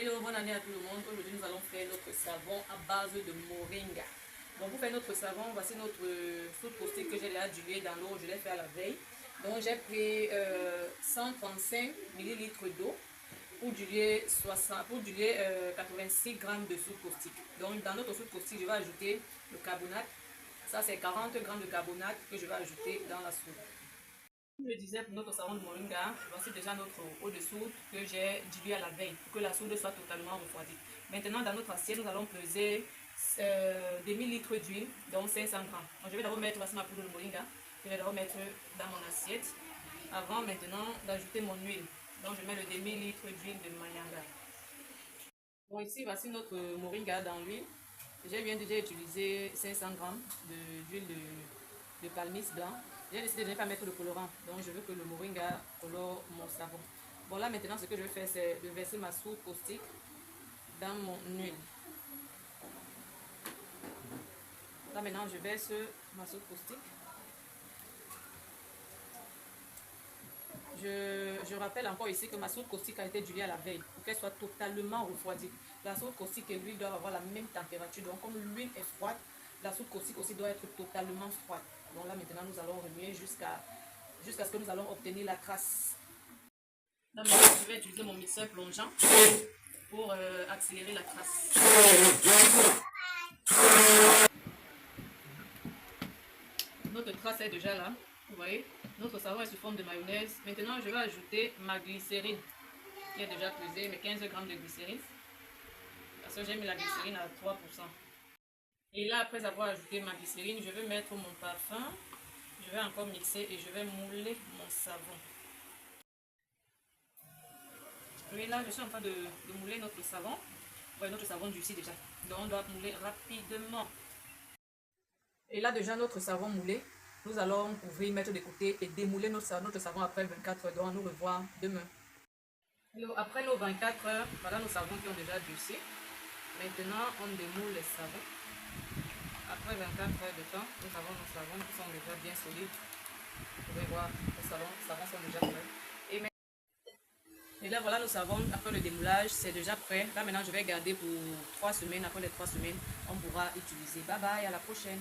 Hello, bonne année à tout le monde. Aujourd'hui, nous allons faire notre savon à base de moringa. Donc, pour faire notre savon, voici notre soude caustique que j'ai déjà dilué dans l'eau. Je l'ai fait à la veille. Donc, j'ai pris 135 ml d'eau pour diluer, 86 g de soude caustique. Donc, dans notre soude caustique, je vais ajouter le carbonate. Ça, c'est 40 g de carbonate que je vais ajouter dans la soude. Comme je disais, pour notre savon de moringa, voici déjà notre eau de soude que j'ai diluée à la veille pour que la soude soit totalement refroidie. Maintenant, dans notre assiette, nous allons peser des 1000 litres d'huile, donc 500 g. Donc, je vais d'abord mettre ma poudre de moringa, je vais d'abord mettre dans mon assiette avant maintenant d'ajouter mon huile. Donc, je mets le demi-litre d'huile de mayanga. Bon, ici, voici notre moringa dans l'huile. J'ai bien déjà utilisé 500 g d'huile de palmiste blanc. J'ai décidé de ne pas mettre de colorant, donc je veux que le moringa colore mon savon. Bon, là maintenant, ce que je vais faire, c'est de verser ma soude caustique dans mon huile. Là maintenant, je verse ma soude caustique. Je rappelle encore ici que ma soude caustique a été diluée à la veille pour qu'elle soit totalement refroidie. La soude caustique et l'huile doivent avoir la même température. Donc comme l'huile est froide, la soude caustique aussi doit être totalement froide. Donc là maintenant, nous allons remuer jusqu'à ce que nous allons obtenir la crasse. Là maintenant, je vais utiliser mon mixeur plongeant pour accélérer la crasse. Notre crasse est déjà là, vous voyez. Notre savon est sous forme de mayonnaise. Maintenant, je vais ajouter ma glycérine qui est déjà pesée, mes 15 g de glycérine. Parce que j'ai mis la glycérine à 3%. Et là, après avoir ajouté ma glycérine, je vais mettre mon parfum. Je vais encore mixer et je vais mouler mon savon. Oui, là, je suis en train de mouler notre savon. Ouais, notre savon durci déjà. Donc, on doit mouler rapidement. Et là, déjà, notre savon moulé. Nous allons ouvrir, mettre de côté et démouler notre savon après 24 heures. Donc, on nous revoit demain. Alors, après nos 24 heures, voilà nos savons qui ont déjà durci. Maintenant, on démoule les savons. Après 24 heures de temps, nous avons nos savons qui sont déjà bien solides. Vous pouvez voir, les savons sont déjà prêts. Et là, voilà nos savons. Après le démoulage, c'est déjà prêt. Là, maintenant, je vais garder pour 3 semaines. Après les 3 semaines, on pourra utiliser. Bye bye, à la prochaine.